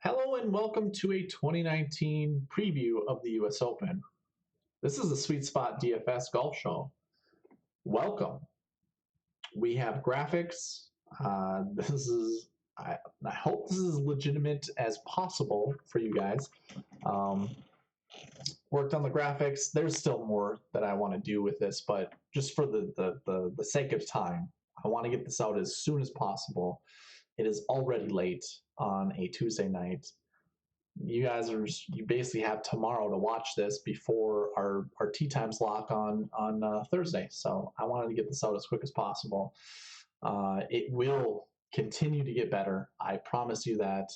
Hello and welcome to a 2019 preview of the US Open. This is the Sweet Spot DFS golf show. Welcome. We have graphics. I hope this is as legitimate as possible for you guys. Worked on the graphics. There's still more that I want to do with this, but just for the sake of time, I want to get this out as soon as possible. It is already late on a Tuesday night. You basically have tomorrow to watch this before our tea times lock on Thursday. So I wanted to get this out as quick as possible. It will continue to get better. I promise you that.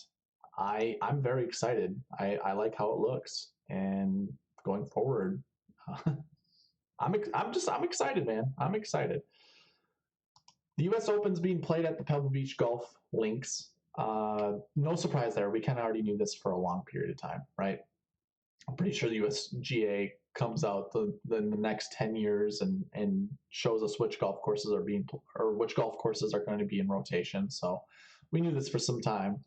I'm very excited. I like how it looks, and going forward, I'm excited, man. I'm excited. The U.S. Open's being played at the Pebble Beach Golf Links. No surprise there. We kind of already knew this for a long period of time, right? I'm pretty sure the USGA comes out in the next 10 years and shows us which golf courses are which golf courses are going to be in rotation. So we knew this for some time.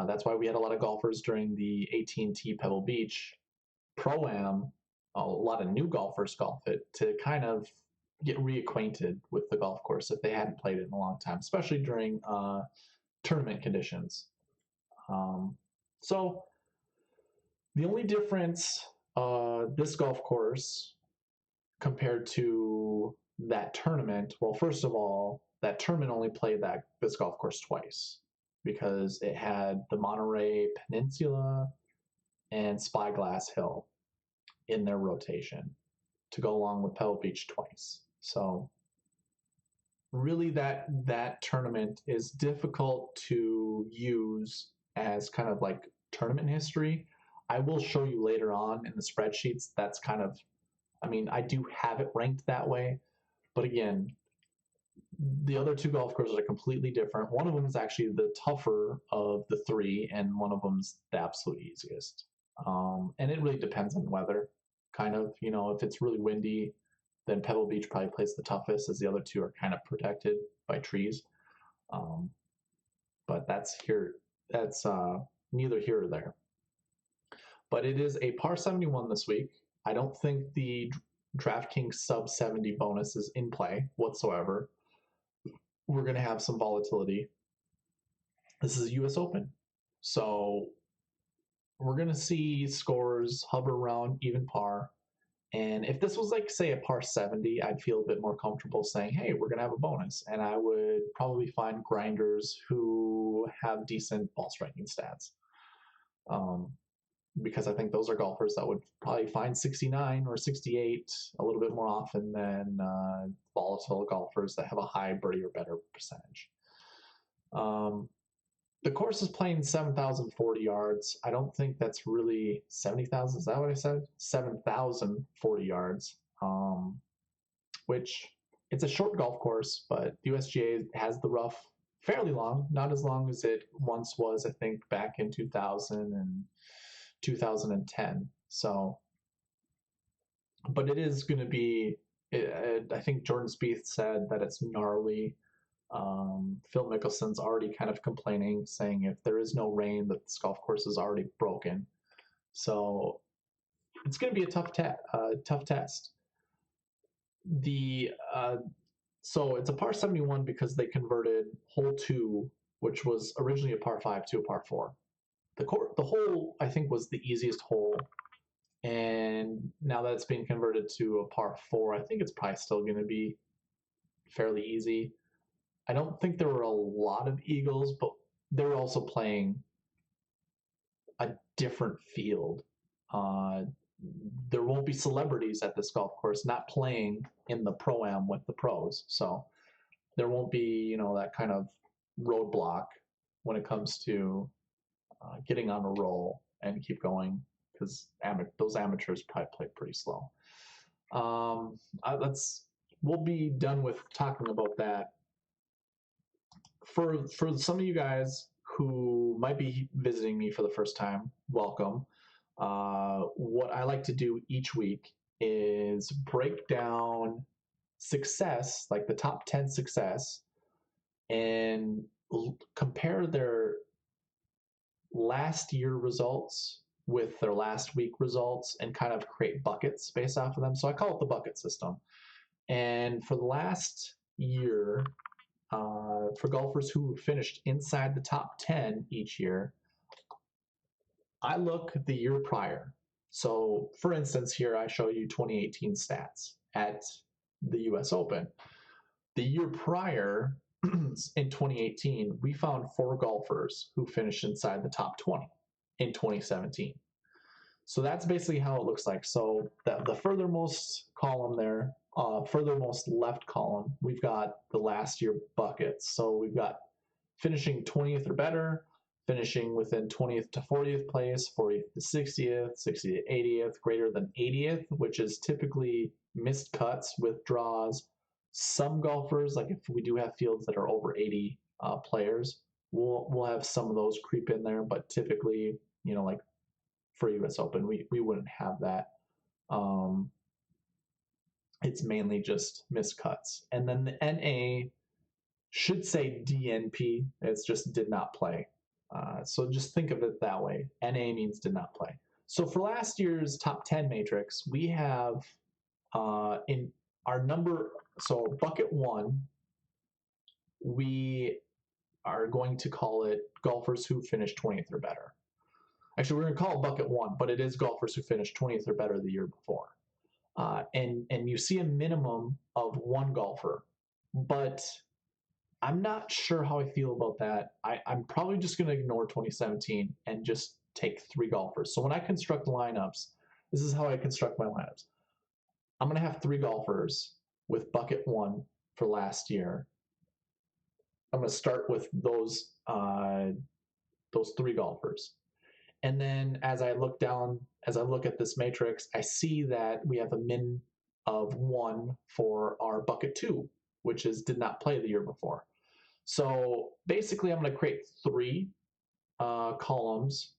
That's why we had a lot of golfers during the AT&T Pebble Beach Pro-Am. A lot of new golfers golf it to kind of get reacquainted with the golf course if they hadn't played it in a long time, especially during tournament conditions. So the only difference this golf course compared to that tournament, well, first of all, that tournament only played this golf course twice because it had the Monterey Peninsula and Spyglass Hill in their rotation to go along with Pebble Beach twice. So really that tournament is difficult to use as kind of like tournament history. I will show you later on in the spreadsheets. That's kind of, I do have it ranked that way, but again, the other two golf courses are completely different. One of them is actually the tougher of the three, and one of them's the absolute easiest. And it really depends on weather, kind of. If it's really windy, then Pebble Beach probably plays the toughest, as the other two are kind of protected by trees. But that's neither here or there. But it is a par 71 this week. I don't think the DraftKings sub 70 bonus is in play whatsoever. We're going to have some volatility. This is a US Open. So we're going to see scores hover around even par. And if this was like, say, a par 70, I'd feel a bit more comfortable saying, hey, we're going to have a bonus. And I would probably find grinders who have decent ball striking stats. Because I think those are golfers that would probably find 69 or 68 a little bit more often than volatile golfers that have a high birdie or better percentage. The course is playing 7,040 yards. I don't think that's really 70,000. Is that what I said? 7,040 yards, which it's a short golf course, but the USGA has the rough fairly long, not as long as it once was, I think, back in 2000 and 2010. So, but it is going to be, I think Jordan Spieth said that it's gnarly. Phil Mickelson's already kind of complaining, saying if there is no rain, that this golf course is already broken. So it's going to be a tough test. So it's a par 71 because they converted hole 2, which was originally a par 5, to a par 4. The hole, I think, was the easiest hole, and now that it's being converted to a par 4, I think it's probably still going to be fairly easy. I don't think there were a lot of eagles, but they were also playing a different field. There won't be celebrities at this golf course not playing in the Pro-Am with the pros. So there won't be, that kind of roadblock when it comes to getting on a roll and keep going, because those amateurs probably play pretty slow. We'll be done with talking about that. For some of you guys who might be visiting me for the first time, welcome. What I like to do each week is break down success, like the top 10 success, and compare their last year results with their last week results and kind of create buckets based off of them. So I call it the bucket system. And for the last year, for golfers who finished inside the top 10 each year, I look the year prior. So for instance, here I show you 2018 stats at the US Open. The year prior, in 2018, we found 4 golfers who finished inside the top 20 in 2017. So that's basically how it looks like. So the furthermost column there, furthermost left column, we've got the last year buckets. So we've got finishing 20th or better, finishing within 20th to 40th place, 40th to 60th, 60th to 80th, greater than 80th, which is typically missed cuts, withdraws. Some golfers, like if we do have fields that are over 80 players, we'll have some of those creep in there, but typically, you know, like for US Open, we wouldn't have that. It's mainly just miscuts. And then the NA should say DNP. It's just did not play. So just think of it that way. NA means did not play. So for last year's top 10 matrix, we have in our number, so bucket 1, we are going to call it golfers who finished 20th or better. Actually, we're going to call it bucket 1, but it is golfers who finished 20th or better the year before. And you see a minimum of 1 golfer, but I'm not sure how I feel about that. I'm probably just going to ignore 2017 and just take 3 golfers. So when I construct lineups, this is how I construct my lineups. I'm going to have 3 golfers with bucket 1 for last year. I'm going to start with those 3 golfers. And then as I look down, as I look at this matrix, I see that we have a min of 1 for our bucket 2, which is did not play the year before. So basically I'm going to create 3 columns,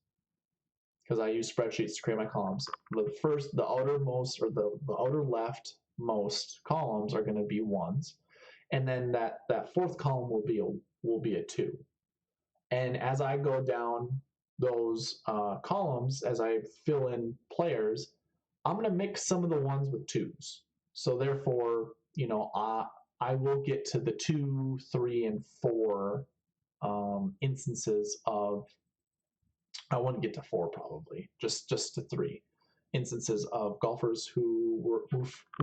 because I use spreadsheets to create my columns. The outermost, or the outer left most columns are going to be 1s, and then that 4th column will be a 2. And as I go down those columns, as I fill in players, I'm going to mix some of the 1s with 2s. So therefore, you know, I will get to the 2, 3, and 4 instances of, I want to get to 4 probably, just to 3 instances of golfers who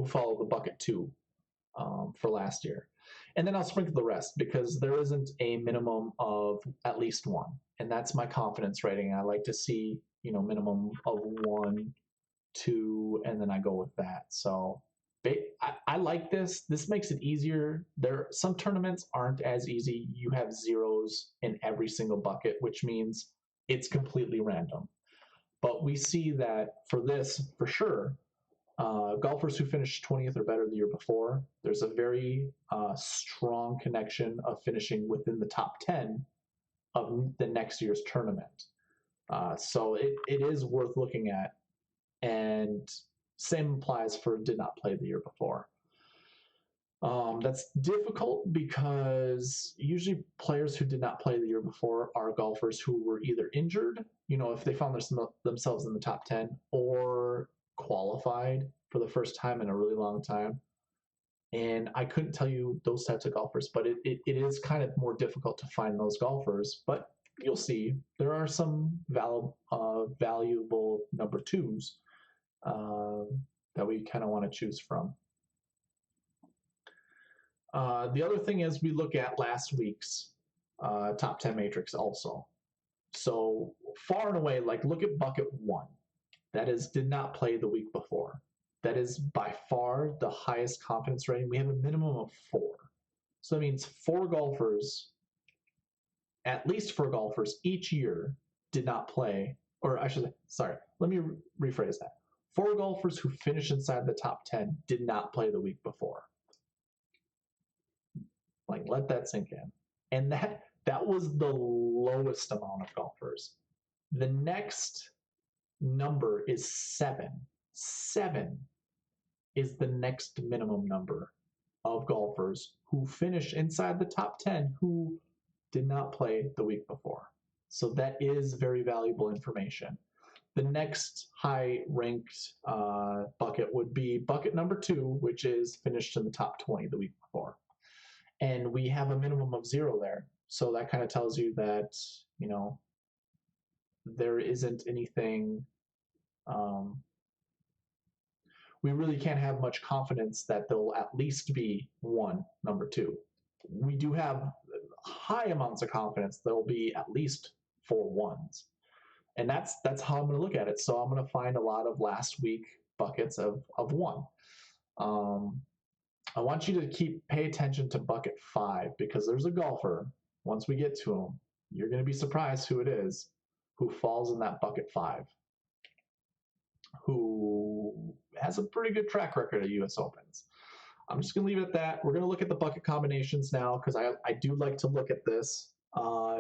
follow the bucket 2 for last year. And then I'll sprinkle the rest, because there isn't a minimum of at least 1. And that's my confidence rating. I like to see, you know, minimum of 1, 2, and then I go with that. So I like this. This makes it easier. Some tournaments aren't as easy. You have zeros in every single bucket, which means it's completely random. But we see that for this, for sure, golfers who finished 20th or better the year before, there's a very strong connection of finishing within the top 10 of the next year's tournament. So it is worth looking at. And same applies for did not play the year before. That's difficult because usually players who did not play the year before are golfers who were either injured, you know, if they found themselves in the top 10, or qualified for the first time in a really long time. And I couldn't tell you those types of golfers, but it is kind of more difficult to find those golfers. But you'll see there are some valuable number 2s that we kind of want to choose from. The other thing is we look at last week's top 10 matrix also. So far and away, like look at bucket 1. That is, did not play the week before. That is by far the highest confidence rating. We have a minimum of 4. So that means 4 golfers, at least 4 golfers each year did not play, or I should, sorry, let me rephrase that. 4 golfers who finished inside the top 10 did not play the week before. Like, let that sink in. And that was the lowest amount of golfers. The next number is 7. 7 is the next minimum number of golfers who finish inside the top 10 who did not play the week before. So that is very valuable information. The next high ranked bucket would be bucket number 2, which is finished in the top 20 the week before. And we have a minimum of 0 there. So that kind of tells you that, there isn't anything, we really can't have much confidence that there'll at least be one number 2. We do have high amounts of confidence there'll be at least 4 ones. And that's how I'm going to look at it. So I'm going to find a lot of last week buckets of 1. I want you to pay attention to bucket 5, because there's a golfer, once we get to him, you're going to be surprised who it is, who falls in that bucket 5, who has a pretty good track record at US Opens. I'm just going to leave it at that. We're going to look at the bucket combinations now, because I do like to look at this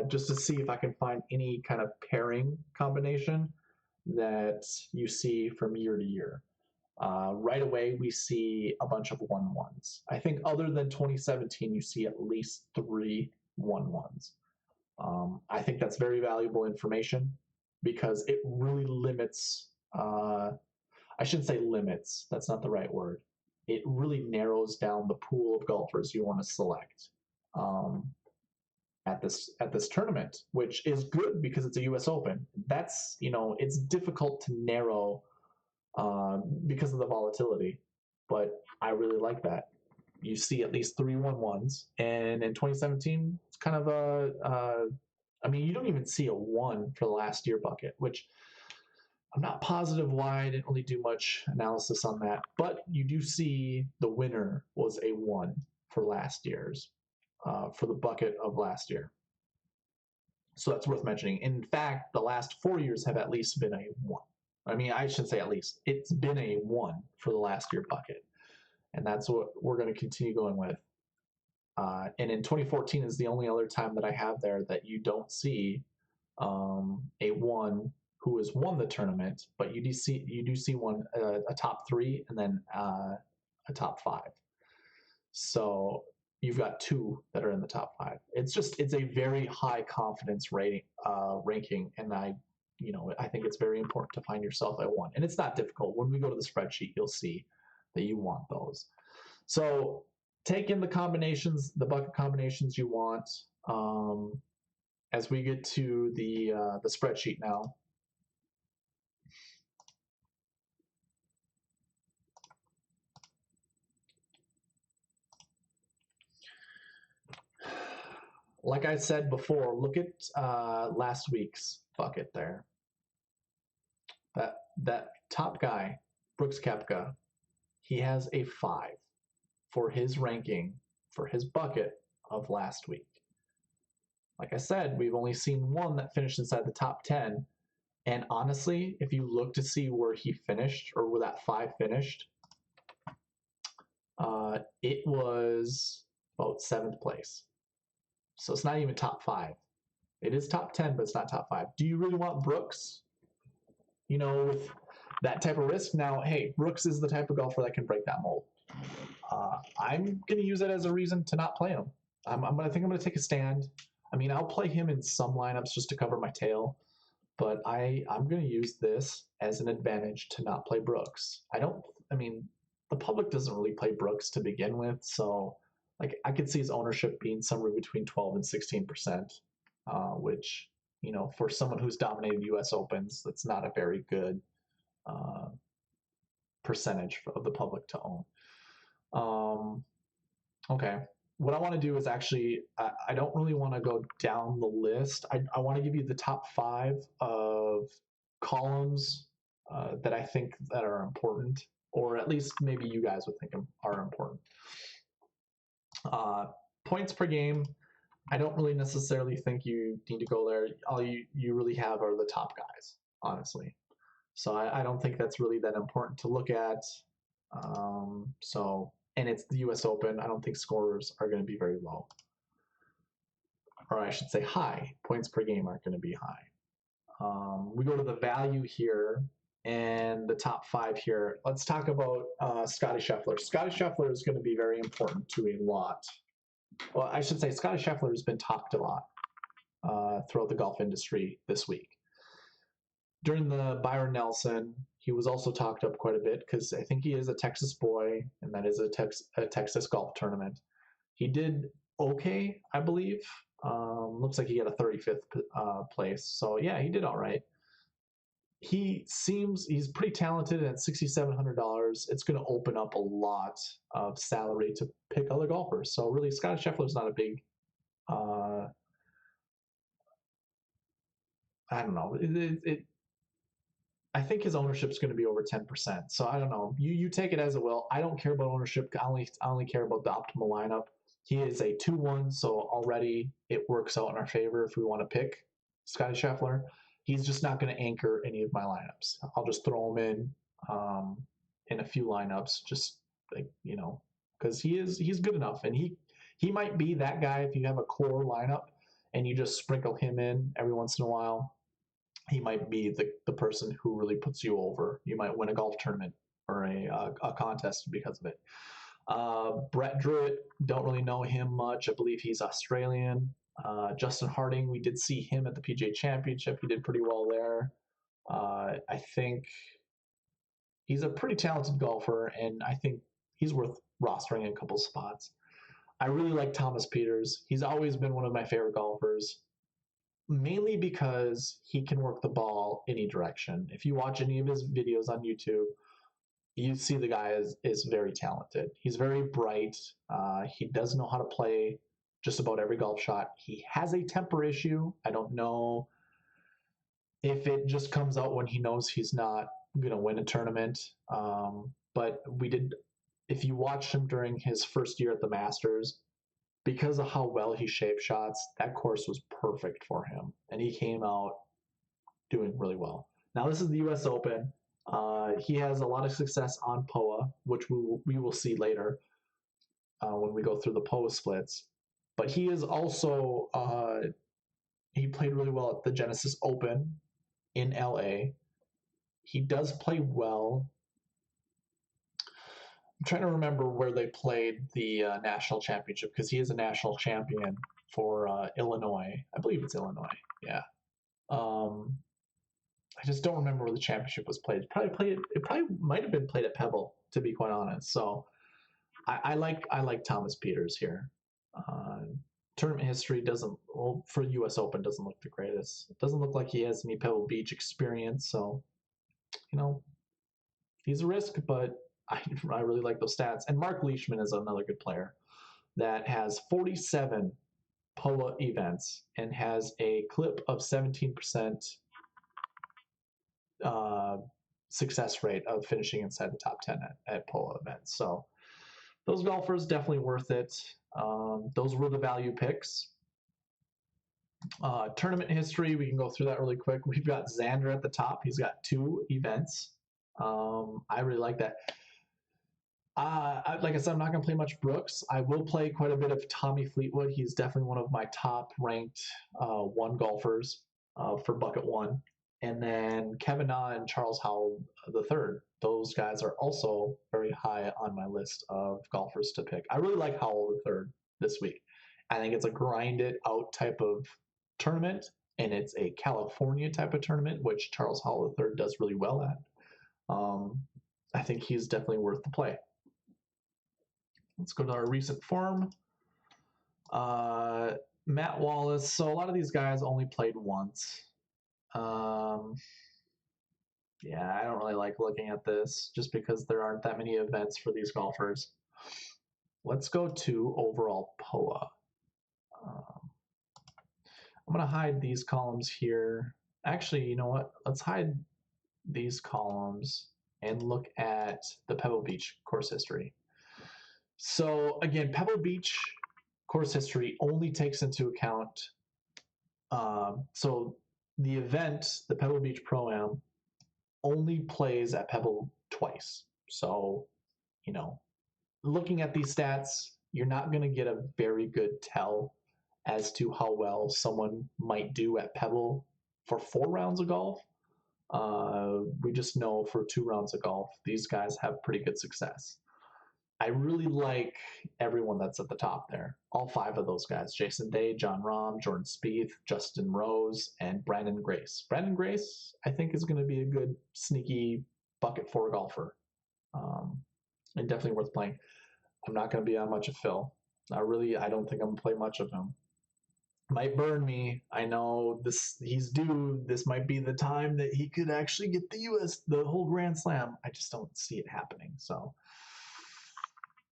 just to see if I can find any kind of pairing combination that you see from year to year. Right away, we see a bunch of 1-1s. I think other than 2017, you see at least 3 1-1s. I think that's very valuable information, because it really limits, I shouldn't say limits, that's not the right word. It really narrows down the pool of golfers you want to select at this tournament, which is good because it's a US Open. That's, it's difficult to narrow because of the volatility, but I really like that. You see at least 3 1-1s, and in 2017, it's kind of you don't even see a 1 for the last year bucket, which I'm not positive why. I didn't really do much analysis on that, but you do see the winner was a 1 for last year's, for the bucket of last year. So that's worth mentioning. In fact, the last 4 years have at least been a 1. I shouldn't say at least. It's been a 1 for the last year bucket. And that's what we're going to continue going with. And in 2014 is the only other time that I have there that you don't see a 1 who has won the tournament, but you do see one, a top 3, and then a top 5. So you've got 2 that are in the top 5. It's a very high confidence ranking, and I think it's very important to find yourself at 1. And it's not difficult. When we go to the spreadsheet, you'll see that you want those. So take in the combinations, the bucket combinations you want. As we get to the spreadsheet now. Like I said before, look at last week's bucket there. That top guy, Brooks Koepka, he has a 5 for his ranking for his bucket of last week. Like I said, we've only seen 1 that finished inside the top 10. And honestly, if you look to see where he finished, or where that 5 finished, it was about 7th place. So it's not even top 5. It is top 10, but it's not top 5. Do you really want Brooks? With that type of risk? Now, hey, Brooks is the type of golfer that can break that mold. I'm going to use it as a reason to not play him. I think I'm going to take a stand. I'll play him in some lineups just to cover my tail, but I'm going to use this as an advantage to not play Brooks. The public doesn't really play Brooks to begin with, so I could see his ownership being somewhere between 12 and 16%, which, for someone who's dominated U.S. Opens, that's not a very good percentage of the public to own. Okay. What I want to do is actually, I don't really want to go down the list. I want to give you the top 5 of columns that I think that are important, or at least maybe you guys would think are important. Points per game, I don't really necessarily think you need to go there. All you really have are the top guys, honestly. So I don't think that's really that important to look at. And it's the US Open. I don't think scorers are going to be very low. Or I should say high. Points per game aren't going to be high. We go to the value here and the top 5 here. Let's talk about Scottie Scheffler. Scottie Scheffler is going to be very important to a lot. Well, I should say Scottie Scheffler has been talked a lot throughout the golf industry this week. During the Byron Nelson, he was also talked up quite a bit because I think he is a Texas boy, and that is a Texas golf tournament. He did okay, I believe. Looks like he got a 35th place. So yeah, he did all right. He's pretty talented, and at $6,700, it's going to open up a lot of salary to pick other golfers. So really, Scottie Scheffler's not a big. I don't know. I think his ownership is going to be over 10%. So I don't know. You take it as it will. I don't care about ownership. I only care about the optimal lineup. He is a 2-1, so already it works out in our favor if we want to pick Scottie Scheffler. He's just not going to anchor any of my lineups. I'll just throw him in a few lineups, just because he's good enough, and he might be that guy if you have a core lineup and you just sprinkle him in every once in a while. He might be the person who really puts you over. You might win a golf tournament or a contest because of it. Brett Druitt, don't really know him much. I believe he's Australian. Justin Harding, we did see him at the PGA Championship. He did pretty well there. I think he's a pretty talented golfer, and I think he's worth rostering in a couple spots. I really like Thomas Pieters. He's always been one of my favorite golfers, mainly because he can work the ball any direction. If you watch any of his videos on YouTube, you see the guy is very talented. He's very bright. He does know how to play just about every golf shot. He has a temper issue. I don't know if it just comes out when he knows he's not going to win a tournament. But if you watched him during his first year at the Masters, because of how well he shaped shots, that course was perfect for him. And he came out doing really well. Now, this is the U.S. Open. He has a lot of success on POA, which we will see later when we go through the POA splits. But he is also, he played really well at the Genesis Open in LA. He does play well. I'm trying to remember where they played the national championship because he is a national champion for Illinois. I believe it's Illinois. Yeah. I just don't remember where the championship was played. It probably might have been played at Pebble, to be quite honest. So I like Thomas Pieters here. Tournament history for U.S. Open doesn't look the greatest. It doesn't look like he has any Pebble Beach experience. So, he's a risk, but I really like those stats. And Mark Leishman is another good player that has 47 POA events and has a clip of 17% success rate of finishing inside the top 10 at POA events. So those golfers definitely worth it. Those were the value picks. Tournament history, we can go through that really quick. We've got Xander at the top. He's got 2 events. I really like that. Like I said, I'm not going to play much Brooks. I will play quite a bit of Tommy Fleetwood. He's definitely one of my top ranked 1 golfers for Bucket 1. And then Kevin Na and Charles Howell III. Those guys are also very high on my list of golfers to pick. I really like Howell III this week. I think it's a grind it out type of tournament, and it's a California type of tournament, which Charles Howell III does really well at. I think he's definitely worth the play. Let's go to our recent form. Matt Wallace. So a lot of these guys only played once. Yeah, I don't really like looking at this just because there aren't that many events for these golfers. Let's go to overall POA. I'm going to hide these columns here. Actually, you know what? Let's hide these columns and look at the Pebble Beach course history. So again, Pebble Beach course history only takes into account, so the event, the Pebble Beach Pro-Am, only plays at Pebble twice. So, looking at these stats, you're not going to get a very good tell as to how well someone might do at Pebble for 4 rounds of golf. We just know for 2 rounds of golf, these guys have pretty good success. I really like everyone that's at the top there. All five of those guys: Jason Day, John Rahm, Jordan Spieth, Justin Rose, and Brandon Grace. Brandon Grace, I think, is going to be a good sneaky bucket four golfer, and definitely worth playing. I'm not going to be on much of Phil. I don't think I'm going to play much of him. Might burn me. I know he's due. This might be the time that he could actually get the whole Grand Slam. I just don't see it happening. So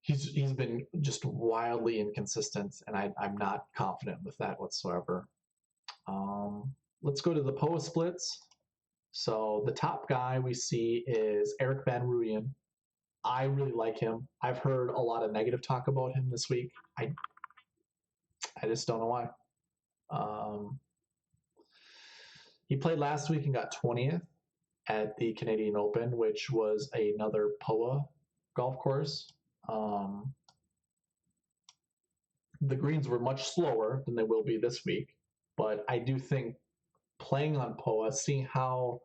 he's been just wildly inconsistent, and I'm not confident with that whatsoever. Let's go to the POA splits. So the top guy we see is Eric Van Rooyen. I really like him. I've heard a lot of negative talk about him this week. I just don't know why. He played last week and got 20th at the Canadian Open, which was another POA golf course. The greens were much slower than they will be this week, but I do think playing on POA, seeing how,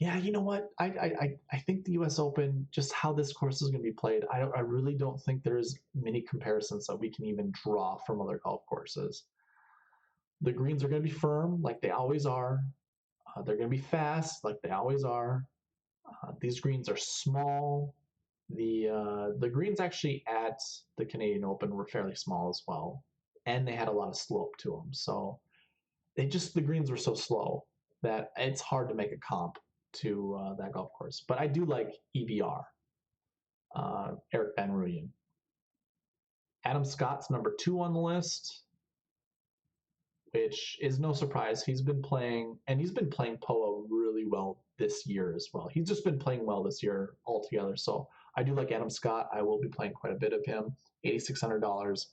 yeah, you know what? I think the U.S. Open, just how this course is going to be played, I really don't think there's many comparisons that we can even draw from other golf courses. The greens are going to be firm, like they always are. They're going to be fast, like they always are. These greens are small. The greens actually at the Canadian Open were fairly small as well, and they had a lot of slope to them. So the greens were so slow that it's hard to make a comp to that golf course. But I do like EVR, Eric Van Rooyen. Adam Scott's number 2 on the list, which is no surprise. He's been playing POA really well this year as well. He's just been playing well this year altogether. So I do like Adam Scott. I will be playing quite a bit of him. $8,600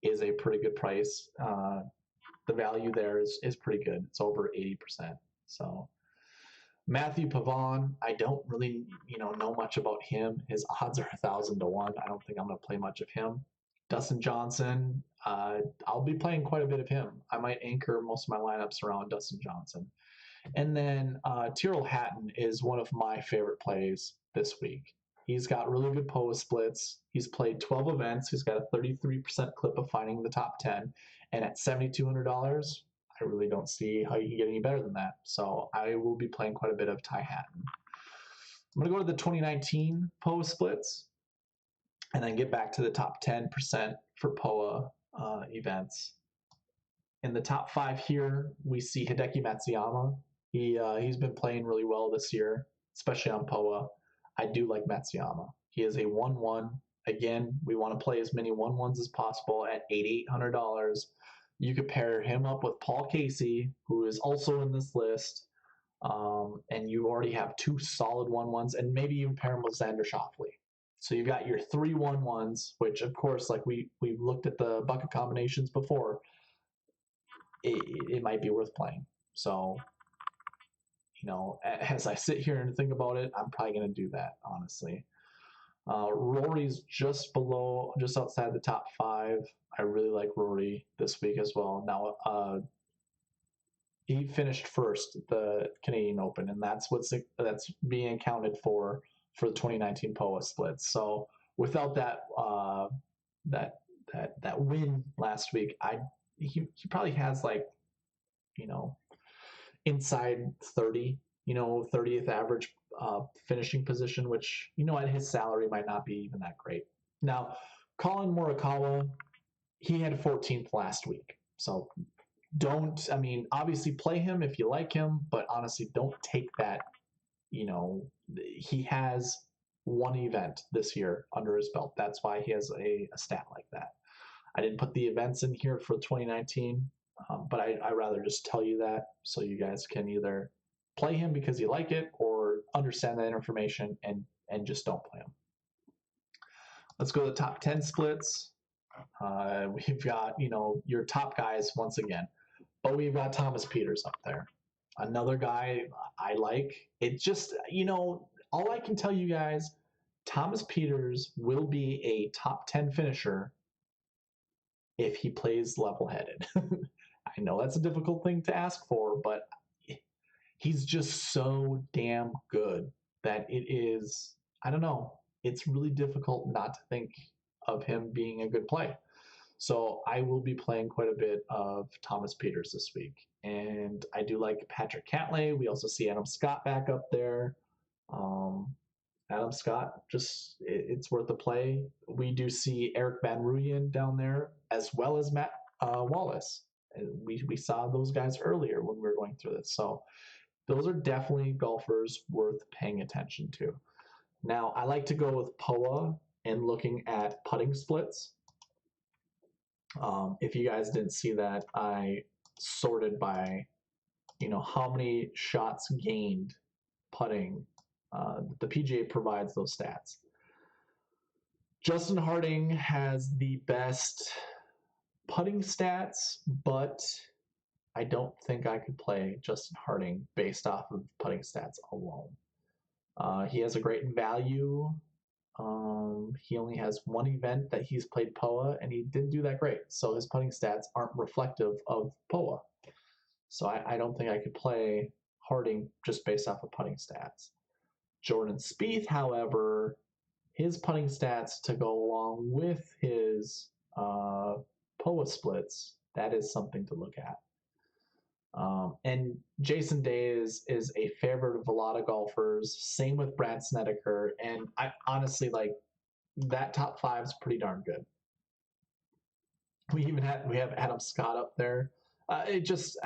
is a pretty good price. The value there is pretty good. It's over 80%. So Matthew Pavon, I don't really know much about him. His odds are 1,000 to 1. I don't think I'm going to play much of him. Dustin Johnson, I'll be playing quite a bit of him. I might anchor most of my lineups around Dustin Johnson. And then Tyrrell Hatton is one of my favorite plays this week. He's got really good POA splits. He's played 12 events. He's got a 33% clip of finding the top 10. And at $7,200, I really don't see how you can get any better than that. So I will be playing quite a bit of Ty Hatton. I'm going to go to the 2019 POA splits and then get back to the top 10% for POA events. In the top 5 here, we see Hideki Matsuyama. He's been playing really well this year, especially on POA. I do like Matsuyama. He is a 1-1. Again, we want to play as many 1-1s as possible at $8,800. You could pair him up with Paul Casey, who is also in this list, and you already have 2 solid 1-1s, and maybe even pair him with Xander Schauffele. So you've got your 3 1-1s, which, of course, like we've looked at the bucket combinations before, it might be worth playing. So, as I sit here and think about it, I'm probably going to do that, honestly. Rory's just outside the top 5. I really like Rory this week as well. Now, he finished first at the Canadian Open, and that's being accounted for the 2019 POA splits. So without that win last week, he probably has inside 30, 30th average finishing position, which at his salary might not be even that great. Now, Colin Morikawa, he had 14th last week, so obviously play him if you like him, but honestly, don't take that. He has 1 event this year under his belt. That's why he has a stat like that. I didn't put the events in here for 2019, but I rather just tell you that so you guys can either play him because you like it or understand that information and just don't play him. Let's go to the top 10 splits. We've got, your top guys once again, but we've got Thomas Pieters up there. Another guy I like. It just, all I can tell you guys, Thomas Pieters will be a top 10 finisher if he plays level-headed. I know that's a difficult thing to ask for, but he's just so damn good that it is, I don't know. it's really difficult not to think of him being a good play. So I will be playing quite a bit of Thomas Peters this week. And I do like Patrick Cantlay. We also see Adam Scott back up there. Um, Adam Scott, just it's worth a play. We do see Eric Van Rooyen down there, as well as Matt Wallace. We saw those guys earlier when we were going through this. So those are definitely golfers worth paying attention to. Now, I like to go with POA and looking at putting splits. If you guys didn't see that, I sorted by, how many shots gained putting. The PGA provides those stats. Justin Harding has the best putting stats, but I don't think I could play Justin Harding based off of putting stats alone. He has a great value. He only has one event that he's played POA, and he didn't do that great. So his putting stats aren't reflective of POA. So I don't think I could play Harding just based off of putting stats. Jordan Spieth, however, his putting stats to go along with his POA splits, that is something to look at. And Jason Day is a favorite of a lot of golfers. Same with Brad Snedeker. And I honestly like that top five is pretty darn good. We have Adam Scott up there. It's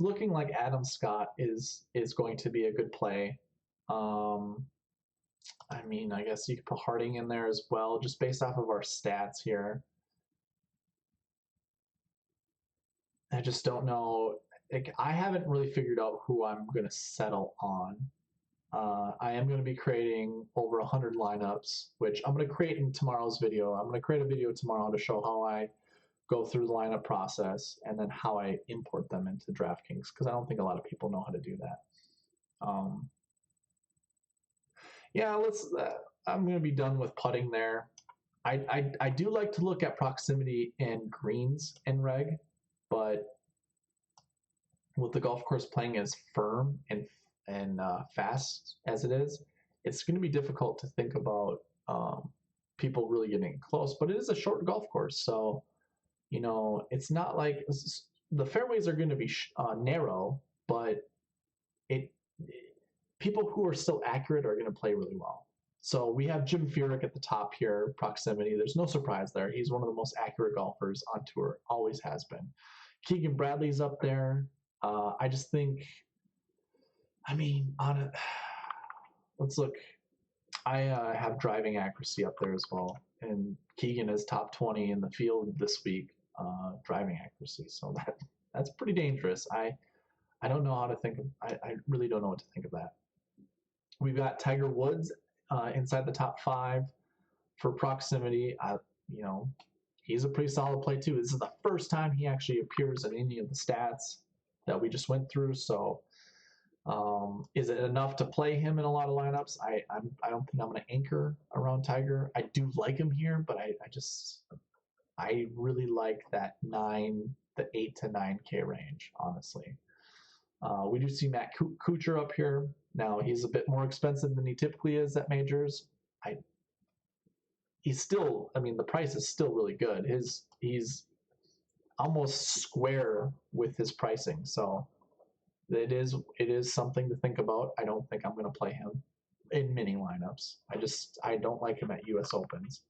looking like Adam Scott is going to be a good play. I guess you could put Harding in there as well, just based off of our stats here. I just don't know. I haven't really figured out who I'm going to settle on. I am going to be creating over 100 lineups, which I'm going to create in tomorrow's video. I'm going to create a video tomorrow to show how I go through the lineup process and then how I import them into DraftKings, because I don't think a lot of people know how to do that. I'm going to be done with putting there. I do like to look at proximity and greens in reg, but with the golf course playing as firm and fast as it is, it's going to be difficult to think about people really getting close. But it is a short golf course, so it's not like the fairways are going to be narrow, but people who are still accurate are going to play really well. So we have Jim Furyk at the top here, proximity. There's no surprise there. He's one of the most accurate golfers on tour, always has been. Keegan Bradley's up there. I just think, let's look. I have driving accuracy up there as well, and Keegan is top 20 in the field this week, driving accuracy. So that's pretty dangerous. I don't know how to think of. I really don't know what to think of that. We've got Tiger Woods inside the top 5 for proximity. He's a pretty solid play too. This is the first time he actually appears in any of the stats that we just went through. So is it enough to play him in a lot of lineups? I don't think I'm going to anchor around Tiger. I do like him here, but I really like the 8 to 9K range, honestly. We do see Matt Kuchar up here. Now, he's a bit more expensive than he typically is at majors. He's still, the price is still really good. He's almost square with his pricing. So it is something to think about. I don't think I'm going to play him in many lineups. I don't like him at US Opens.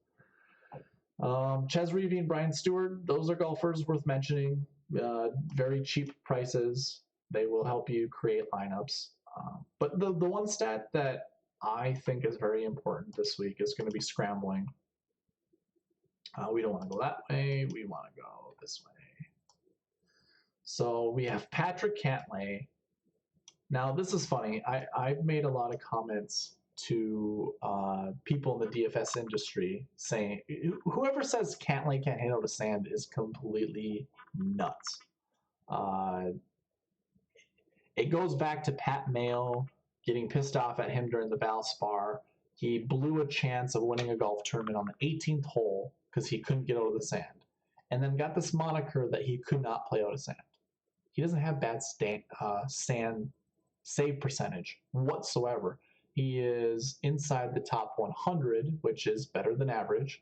Ches Reavie and Brian Stewart, those are golfers worth mentioning. Very cheap prices. They will help you create lineups. But the one stat that I think is very important this week is going to be scrambling. We don't want to go that way. We want to go this way. So we have Patrick Cantlay. Now, this is funny. I've made a lot of comments to people in the DFS industry saying, whoever says Cantlay can't handle the sand is completely nuts. It goes back to Pat Mayo getting pissed off at him during the Valspar. He blew a chance of winning a golf tournament on the 18th hole because he couldn't get out of the sand, and then got this moniker that he could not play out of sand. He doesn't have bad sand save percentage whatsoever. He is inside the top 100, which is better than average.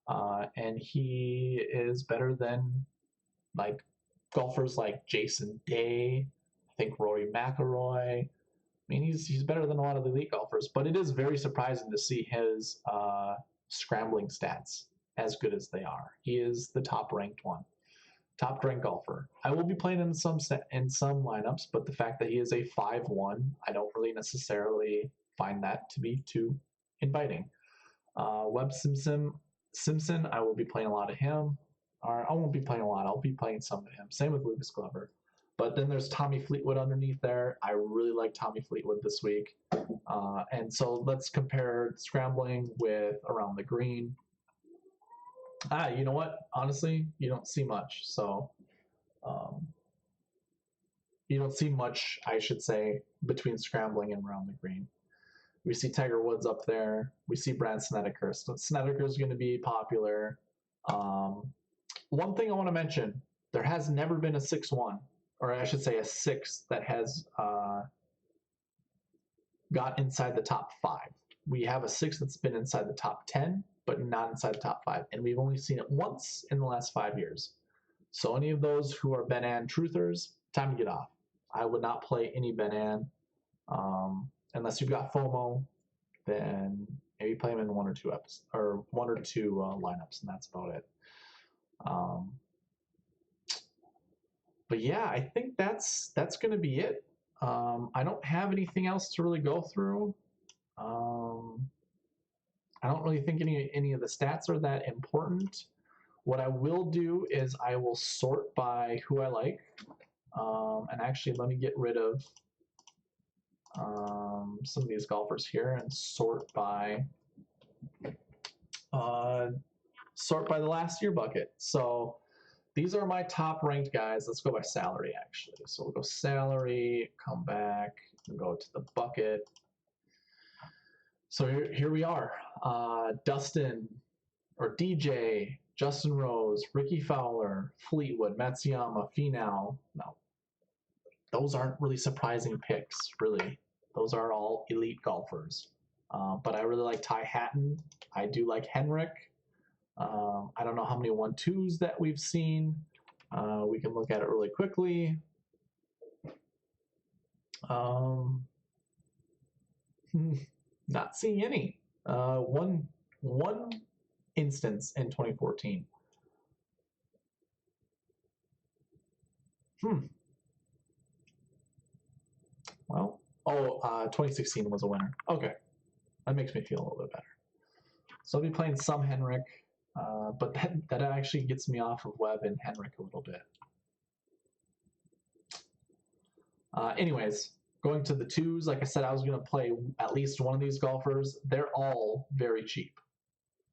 And he is better than like golfers like Jason Day, I think Rory McIlroy. I mean, he's better than a lot of the elite golfers, but it is very surprising to see his scrambling stats as good as they are. He is the top ranked golfer. I will be playing him in some lineups, but the fact that he is a 5-1, I don't really necessarily find that to be too inviting. Webb Simpson, I will be playing a lot of him. Or I won't be playing a lot. I'll be playing some of him. Same with Lucas Glover. But then there's Tommy Fleetwood underneath there. I really like Tommy Fleetwood this week. And so let's compare scrambling with around the green. You know what? Honestly, you don't see much. So you don't see much, I should say, between scrambling and around the green. We see Tiger Woods up there. We see Brad Snedeker. So Snedeker is going to be popular. One thing I want to mention, there has never been a 6-1, or I should say a 6 that has got inside the top 5. We have a 6 that's been inside the top 10, but not inside the top 5. And we've only seen it once in the last 5 years. So any of those who are Ben An truthers, time to get off. I would not play any Ben An. Unless you've got FOMO, then maybe play them in one or two lineups, and that's about it. But yeah, I think that's going to be it. I don't have anything else to really go through. I don't really think any of the stats are that important. What I will do is I will sort by who I like. And actually, let me get rid of some of these golfers here and sort by the last year bucket. So these are my top ranked guys. Let's go by salary actually. So we'll go salary, come back, and go to the bucket. So here we are. Dustin or DJ, Justin Rose, Ricky Fowler, Fleetwood, Matsuyama, Finau. No, those aren't really surprising picks, really. Those are all elite golfers. But I really like Ty Hatton. I do like Henrik. I don't know how many 1-2s that we've seen. We can look at it really quickly. Not seeing any. One instance in 2014. Well, 2016 was a winner. Okay, that makes me feel a little bit better. So I'll be playing some Henrik, but that actually gets me off of Webb and Henrik a little bit. Anyways, going to the 2s, like I said, I was going to play at least one of these golfers. They're all very cheap.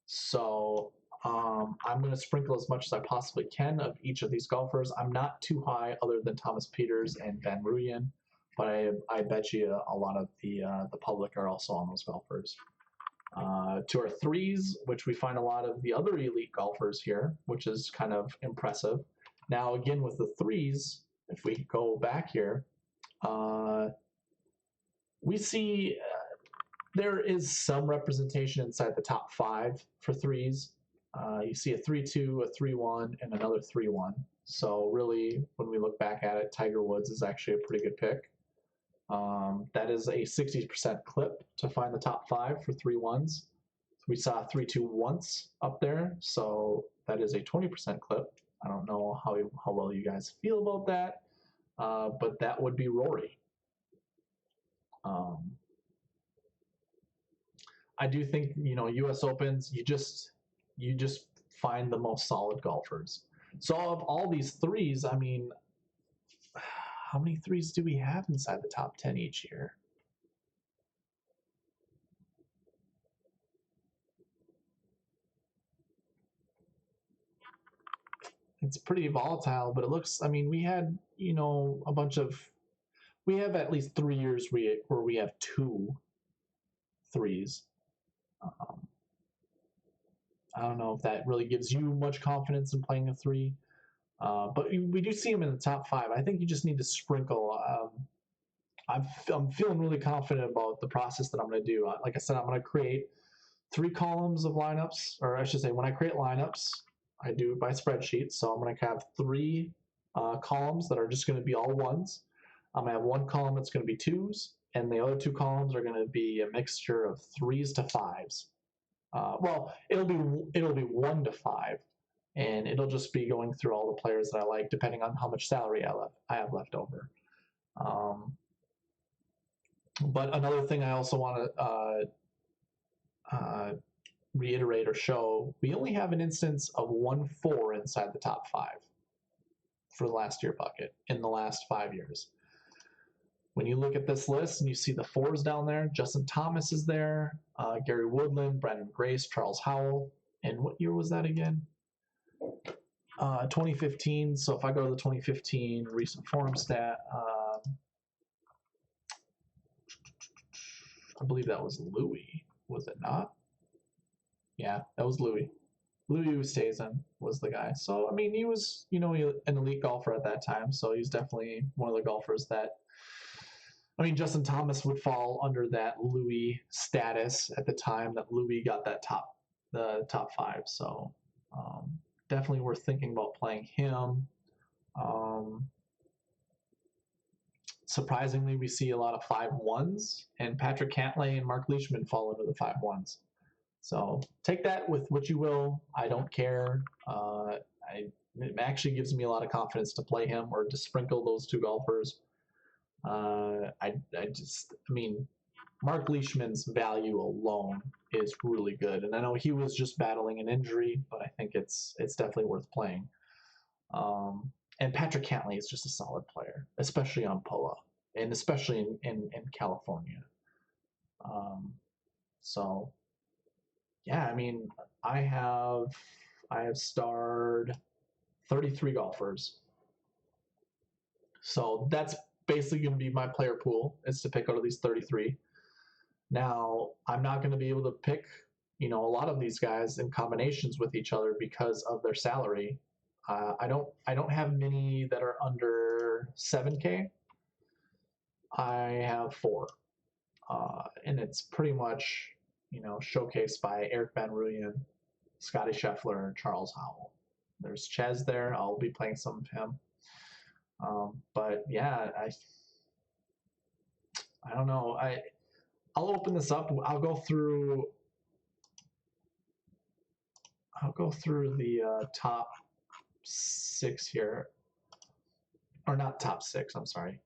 So I'm going to sprinkle as much as I possibly can of each of these golfers. I'm not too high other than Thomas Pieters and Van Rooyen, but I bet you a lot of the public are also on those golfers. To our 3s, which we find a lot of the other elite golfers here, which is kind of impressive. Now, again, with the 3s, if we go back here, we see there is some representation inside the top 5 for 3s. You see a 3-2, a 3-1, and another 3-1. So really, when we look back at it, Tiger Woods is actually a pretty good pick. That is a 60% clip to find the top 5 for 3-1s. We saw 3-2 once up there, so that is a 20% clip. I don't know how well you guys feel about that, but that would be Rory. I do think, U.S. Opens, you just find the most solid golfers. So of all these 3s, I mean, how many 3s do we have inside the top 10 each year? It's pretty volatile, but it looks, I mean, we had, we have at least 3 years where we have 2 3s. I don't know if that really gives you much confidence in playing a 3. But we do see them in the top 5. I think you just need to sprinkle I'm feeling really confident about the process that I'm going to do. Like I said, I'm going to create 3 columns of lineups, or I should say, when I create lineups, I do it by spreadsheet. So I'm going to have 3 columns that are just going to be all ones. I'm going to have 1 column that's going to be 2s, and the other 2 columns are going to be a mixture of 3s to 5s. Well, it'll be 1 to 5, and it'll just be going through all the players that I like, depending on how much salary I have left over. But another thing I also want to reiterate or show, we only have an instance of 1-4 inside the top 5 for the last year bucket in the last 5 years. When you look at this list and you see the 4s down there, Justin Thomas is there, Gary Woodland, Brandon Grace, Charles Howell. And what year was that again? 2015. So if I go to the 2015 recent form stat, I believe that was Louis, was it not? Yeah, that was Louis. Louis Oosthuizen was the guy. So, I mean, he was, an elite golfer at that time. So he's definitely one of the golfers that, I mean, Justin Thomas would fall under that Louis status at the time that Louis got that the top 5. So definitely worth thinking about playing him. Surprisingly, we see a lot of 5-1s, and Patrick Cantlay and Mark Leishman fall under the 5-1s. So take that with what you will. I don't care. It actually gives me a lot of confidence to play him or to sprinkle those 2 golfers. I mean, Mark Leishman's value alone is really good, and I know he was just battling an injury, but I think it's definitely worth playing. And Patrick Cantlay is just a solid player, especially on POA, and especially in California. So, yeah, I mean, I have starred 33 golfers. So that's basically going to be my player pool, is to pick out of these 33. Now, I'm not going to be able to pick, a lot of these guys in combinations with each other because of their salary. I don't have many that are under 7K. I have 4, and it's pretty much showcased by Eric Van Rooyen, Scotty Scheffler, and Charles Howell. There's Ches there. I'll be playing some of him. But yeah, I don't know. I'll open this up. I'll go through the top 6 here, or not top 6. I'm sorry.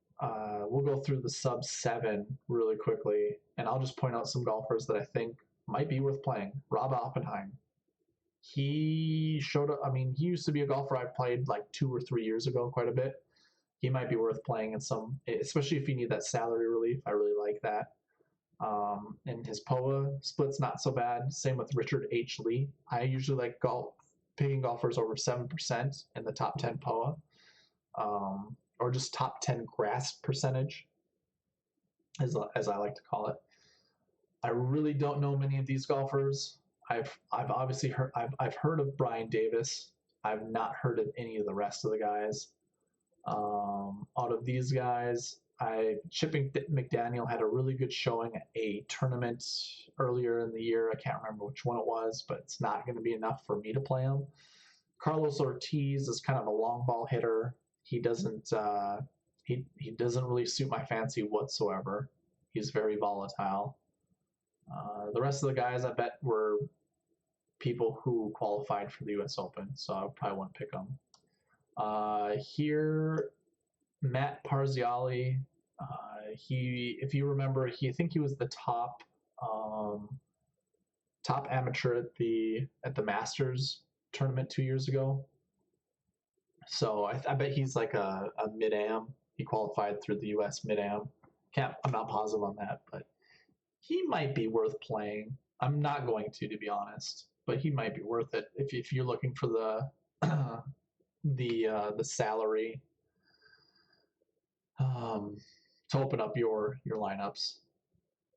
We'll go through the sub 7 really quickly, and I'll just point out some golfers that I think might be worth playing. Rob Oppenheim. He showed up. I mean, he used to be a golfer I played like 2 or 3 years ago, quite a bit. He might be worth playing in some, especially if you need that salary relief. I really like that. And his POA split's not so bad. Same with Richard H. Lee. I usually like picking golfers over 7% in the top 10 POA, or just top 10 grasp percentage, as I like to call it. I really don't know many of these golfers. I've obviously heard I've heard of Brian Davis. I've not heard of any of the rest of the guys. Out of these guys, Chipping McDaniel had a really good showing at a tournament earlier in the year. I can't remember which one it was, but it's not going to be enough for me to play him. Carlos Ortiz is kind of a long ball hitter. He doesn't he doesn't really suit my fancy whatsoever. He's very volatile. The rest of the guys, I bet, were people who qualified for the U.S. Open, so I probably wouldn't pick them. Here, Matt Parziali. If you remember, I think he was the top amateur at the Masters tournament 2 years ago. So I bet he's like a mid-am. He qualified through the U.S. mid-am. I'm not positive on that, but he might be worth playing. I'm not going to be honest, but he might be worth it if you're looking for the salary to open up your lineups.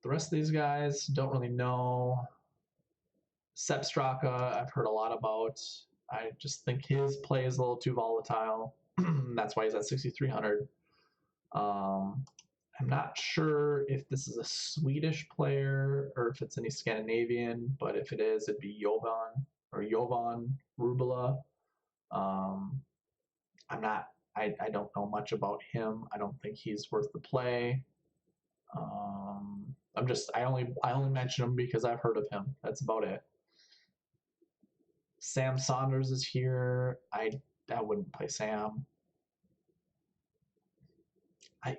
The rest of these guys don't really know. Sepp Straka, I've heard a lot about. I just think his play is a little too volatile. That's why he's at 6,300. I'm not sure if this is a Swedish player or if it's any Scandinavian, but if it is, it'd be Jovan Rubila. Um, I'm not. I don't know much about him. I don't think he's worth the play. I only mention him because I've heard of him. That's about it. Sam Saunders is here. I wouldn't play Sam.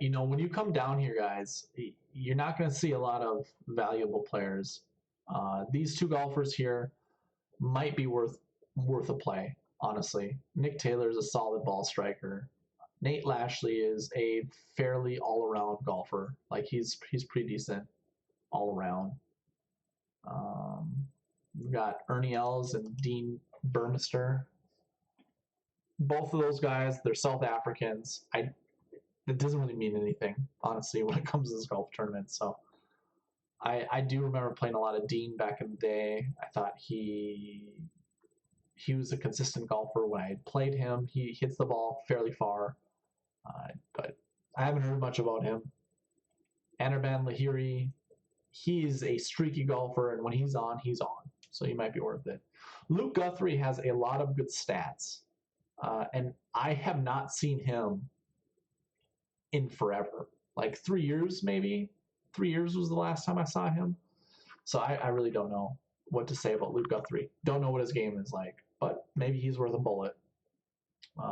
When you come down here, guys, you're not going to see a lot of valuable players. These two golfers here might be worth a play, honestly. Nick Taylor is a solid ball striker. Nate Lashley is a fairly all-around golfer. Like he's pretty decent all around. We've got Ernie Els and Dean Burmester. Both of those guys, they're South Africans. It doesn't really mean anything, honestly, when it comes to this golf tournament. So I do remember playing a lot of Dean back in the day. I thought he was a consistent golfer when I played him. He hits the ball fairly far, but I haven't heard much about him. Anirban Lahiri, he's a streaky golfer, and when he's on, he's on. So he might be worth it. Luke Guthrie has a lot of good stats, and I have not seen him in forever. Like 3 years, maybe. 3 years was the last time I saw him. So I really don't know what to say about Luke Guthrie. Don't know what his game is like, but maybe he's worth a bullet.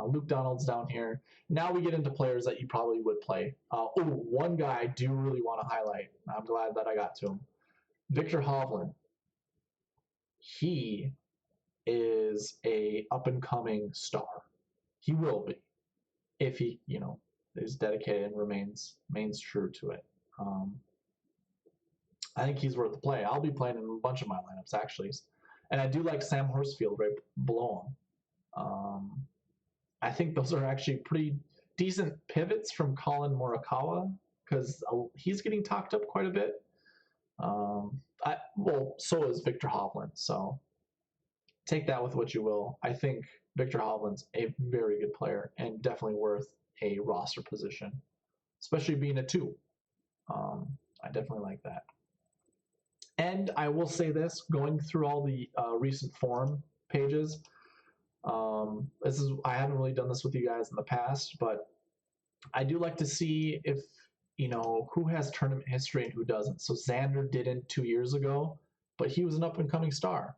Luke Donald's down here. Now we get into players that you probably would play. One guy I do really want to highlight. I'm glad that I got to him. Victor Hovland. He is a up-and-coming star. He will be if he, is dedicated and remains true to it. I think he's worth the play. I'll be playing in a bunch of my lineups, actually. And I do like Sam Horsfield right below him. I think those are actually pretty decent pivots from Colin Morikawa because he's getting talked up quite a bit. So is Victor Hovland. So take that with what you will. I think Victor Hovland's a very good player and definitely worth a roster position, especially being a 2. I definitely like that. And I will say this, going through all the recent forum pages, I haven't really done this with you guys in the past, but I do like to see if, who has tournament history and who doesn't. So Xander didn't 2 years ago, but he was an up-and-coming star.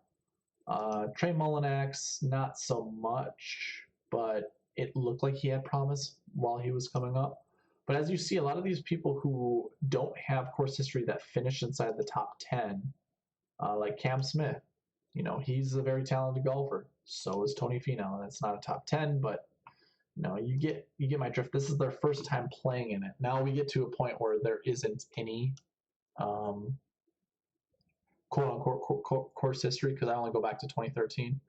Trey Mullinax, not so much, but it looked like he had promise while he was coming up. But as you see, a lot of these people who don't have course history that finish inside the top 10, like Cam Smith, he's a very talented golfer. So is Tony Finau. That's not a top 10, but you get my drift. This is their first time playing in it. Now we get to a point where there isn't any quote-unquote course history because I only go back to 2013.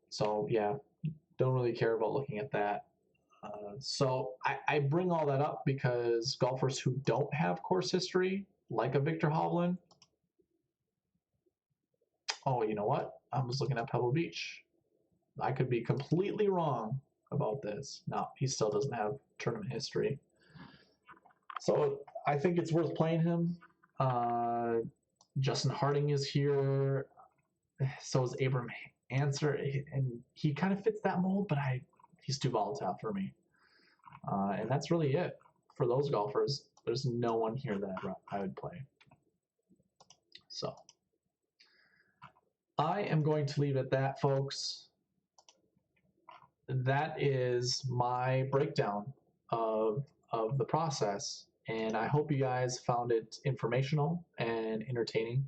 So yeah, don't really care about looking at that. So I bring all that up because golfers who don't have course history, like a Victor Hovland, you know what? I was looking at Pebble Beach. I could be completely wrong about this. No, he still doesn't have tournament history. So I think it's worth playing him. Justin Harding is here. So is Abram Answer, and he kind of fits that mold, but he's too volatile for me. And that's really it for those golfers. There's no one here that I would play. So I am going to leave it at that, folks. That is my breakdown of the process, and I hope you guys found it informational and entertaining.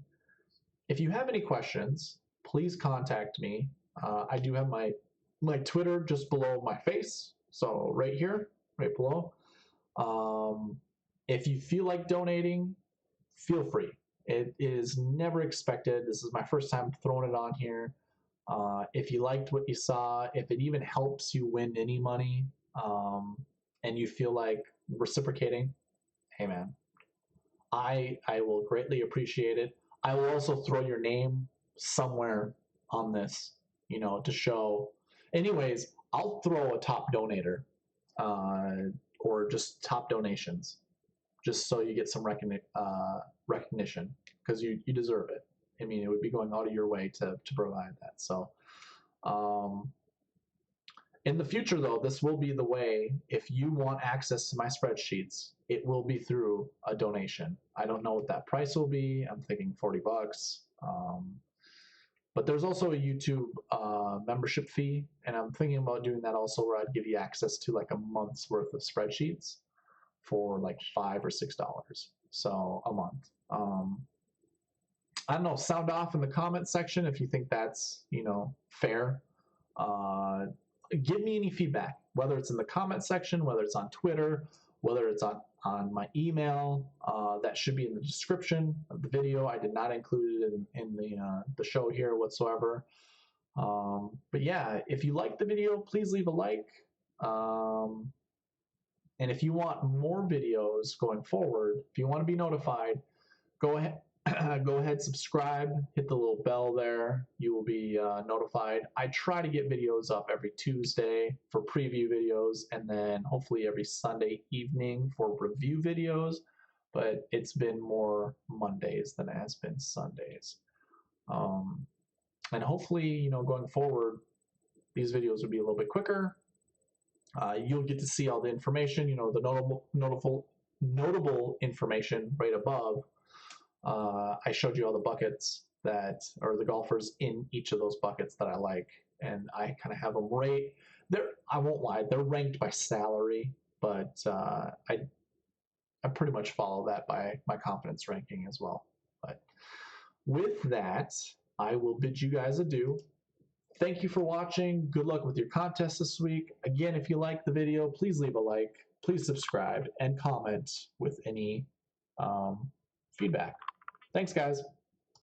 If you have any questions, please contact me. I do have my Twitter just below my face, so right here, right below. If you feel like donating, feel free. It is never expected. This is my first time throwing it on here. If you liked what you saw, if it even helps you win any money, and you feel like reciprocating, hey man, I will greatly appreciate it. I will also throw your name somewhere on this, to show. Anyways, I'll throw a top donator or just top donations, just so you get some recognition, because you deserve it. I mean, it would be going out of your way to provide that. So in the future, though, this will be the way. If you want access to my spreadsheets, it will be through a donation. I don't know what that price will be. I'm thinking $40. But there's also a YouTube membership fee, and I'm thinking about doing that also, where I'd give you access to like a month's worth of spreadsheets for like $5 or $6, so a month. I don't know. Sound off in the comment section if you think that's fair. Give me any feedback, whether it's in the comment section, whether it's on Twitter, whether it's on my email. That should be in the description of the video. I did not include it in the show here whatsoever. But yeah, if you like the video, please leave a like. And if you want more videos going forward, if you want to be notified, go ahead. Go ahead, subscribe, hit the little bell there. You will be notified. I try to get videos up every Tuesday for preview videos, and then hopefully every Sunday evening for review videos, but it's been more Mondays than it has been Sundays. And hopefully, going forward, these videos will be a little bit quicker. You'll get to see all the information, the notable information right above. I showed you all the buckets or the golfers in each of those buckets that I like, and I kind of have them rate. I won't lie, they're ranked by salary, but I pretty much follow that by my confidence ranking as well. But with that, I will bid you guys adieu. Thank you for watching. Good luck with your contest this week. Again, if you like the video, please leave a like, please subscribe, and comment with any feedback. Thanks, guys.